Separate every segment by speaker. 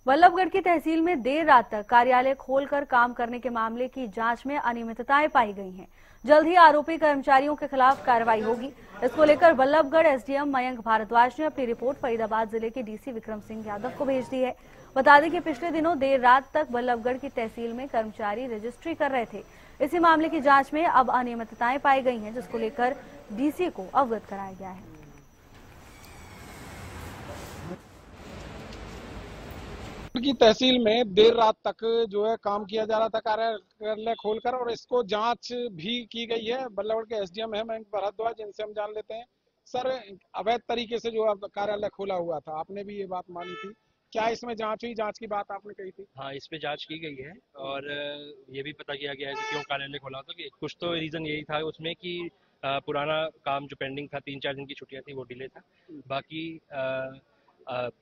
Speaker 1: बल्लभगढ़ की तहसील में देर रात तक कार्यालय खोलकर काम करने के मामले की जांच में अनियमितताएं पाई गई हैं। जल्द ही आरोपी कर्मचारियों के खिलाफ कार्रवाई होगी। इसको लेकर बल्लभगढ़ एसडीएम मयंक भारद्वाज ने अपनी रिपोर्ट फरीदाबाद जिले के डीसी विक्रम सिंह यादव को भेज दी है। बता दें कि पिछले दिनों देर रात तक बल्लभगढ़ की तहसील में कर्मचारी रजिस्ट्री कर रहे थे। इसी मामले की जांच में अब अनियमितताएं पाई गई हैं, जिसको लेकर डीसी को अवगत कराया गया है।
Speaker 2: की तहसील में देर रात तक जो है काम किया जा रहा था कार्यालय खोलकर, और इसको जांच भी की गई है। बल्लभगढ़ के एसडीएम है मयंक भारद्वाज, जिनसे हम जान लेते हैं। सर, अवैध तरीके से जो कार्यालय खोला हुआ था, आपने भी ये बात मानी थी, क्या इसमें जांच हुई? जांच की बात आपने कही थी।
Speaker 3: हाँ, इस पे जांच की गई है और ये भी पता किया गया है कि क्यों कार्यालय खोला था। कि कुछ तो रीजन यही था उसमें कि पुराना काम जो पेंडिंग था, 3-4 दिन की छुट्टियां थी, वो डिले था। बाकी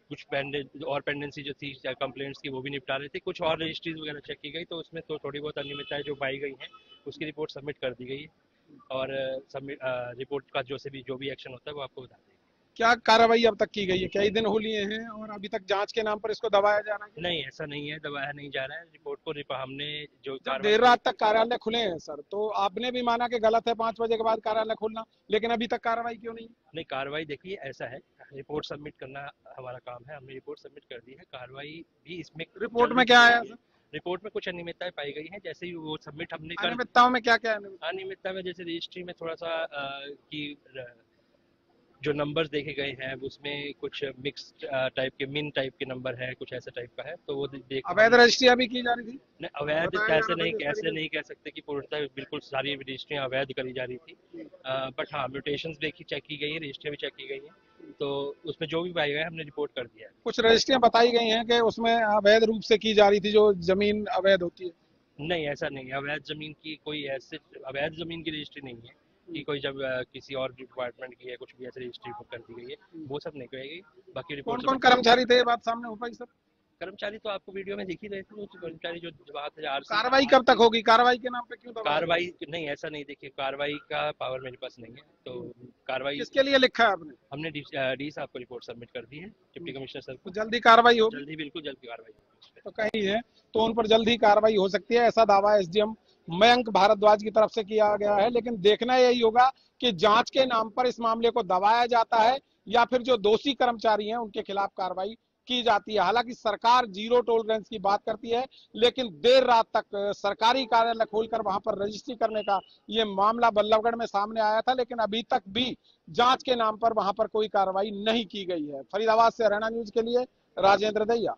Speaker 3: कुछ पेंडेंसी जो थी कंप्लेंट्स की, वो भी निपटा रहे थे। कुछ और रजिस्ट्रीज वगैरह चेक की गई, तो उसमें तो थोड़ी बहुत अनियमितताएं जो पाई गई हैं, उसकी रिपोर्ट सबमिट कर दी गई है और रिपोर्ट का जो भी एक्शन होता है वो आपको बता देंगे।
Speaker 2: क्या कार्रवाई अब तक की गई है? कई दिन हो लिए हैं और अभी तक जांच के नाम पर इसको दबाया जा रहा है?
Speaker 3: नहीं, ऐसा नहीं है, दबाया नहीं जा रहा है। रिपोर्ट को हमने जो
Speaker 2: देर रात तक कार्यालय खुले हैं सर, तो आपने भी माना कि गलत है 5 बजे के बाद कार्यालय खोलना, लेकिन अभी तक कार्रवाई क्यों नहीं?
Speaker 3: नहीं, कार्रवाई देखिए ऐसा है, रिपोर्ट सबमिट करना हमारा काम है। हमने रिपोर्ट सबमिट कर दी है, कार्रवाई भी इसमें।
Speaker 2: रिपोर्ट में क्या आया सर?
Speaker 3: रिपोर्ट में कुछ अनियमितताएं पाई गई हैं। जैसे ही वो सबमिट हमने कर,
Speaker 2: अनियमितताओं में क्या क्या है?
Speaker 3: अनियमितता में जैसे रजिस्ट्री में थोड़ा सा कि जो नंबर्स देखे गए हैं उसमें कुछ मिक्स्ड टाइप के, मिन टाइप के नंबर है, कुछ ऐसा टाइप का है, तो वो देख।
Speaker 2: अवैध रजिस्ट्रियां भी की जा रही थी?
Speaker 3: नहीं, अवैध कैसे नहीं कह सकते कि पूर्णतः बिल्कुल सारी रजिस्ट्रियां अवैध करी जा रही थी। बट हाँ, म्यूटेशंस भी चेक की गई है, रजिस्ट्रियां भी चेक की गई है, तो उसमें जो भी पाया गया हमने रिपोर्ट कर दिया है।
Speaker 2: कुछ रजिस्ट्रियां बताई गई हैं कि उसमें अवैध रूप से की जा रही थी, जो जमीन अवैध होती है।
Speaker 3: नहीं, ऐसा नहीं है। अवैध जमीन की कोई ऐसे अवैध जमीन की रजिस्ट्री नहीं है कि कोई जब किसी और डिपार्टमेंट की है, कुछ भी ऐसे रजिस्ट्री कर दी गई है, वो सब नहीं कही गई। बाकी रिपोर्ट
Speaker 2: कौन कर्मचारी थे, ये बात सामने हो पाई सर?
Speaker 3: कर्मचारी तो आपको वीडियो में दिख ही रहे थे। वो कर्मचारी जो बात है,
Speaker 2: कार्रवाई कब तक होगी? कार्रवाई के नाम पे क्यों?
Speaker 3: कार्रवाई नहीं, ऐसा नहीं। देखिए, कार्रवाई का पावर मेरे पास नहीं है, तो कार्रवाई
Speaker 2: किसके लिए लिखा है आपने?
Speaker 3: हमने डी साहब को रिपोर्ट सबमिट कर दी है, डिप्टी कमिश्नर सर को।
Speaker 2: जल्दी कार्रवाई होगी?
Speaker 3: जल्दी, बिल्कुल जल्दी कार्रवाई होगी।
Speaker 2: तो कहीं है तो उन पर जल्द ही कार्रवाई हो सकती है, ऐसा दावा एसडीएम मयंक भारद्वाज की तरफ से किया गया है। लेकिन देखना यही होगा कि जांच के नाम पर इस मामले को दबाया जाता है या फिर जो दोषी कर्मचारी हैं उनके खिलाफ कार्रवाई की जाती है। हालांकि सरकार जीरो टॉलरेंस की बात करती है, लेकिन देर रात तक सरकारी कार्यालय खोलकर वहां पर रजिस्ट्री करने का ये मामला बल्लभगढ़ में सामने आया था, लेकिन अभी तक भी जांच के नाम पर वहां पर कोई कार्रवाई नहीं की गई है। फरीदाबाद से हरियाणा न्यूज के लिए राजेंद्र दैया।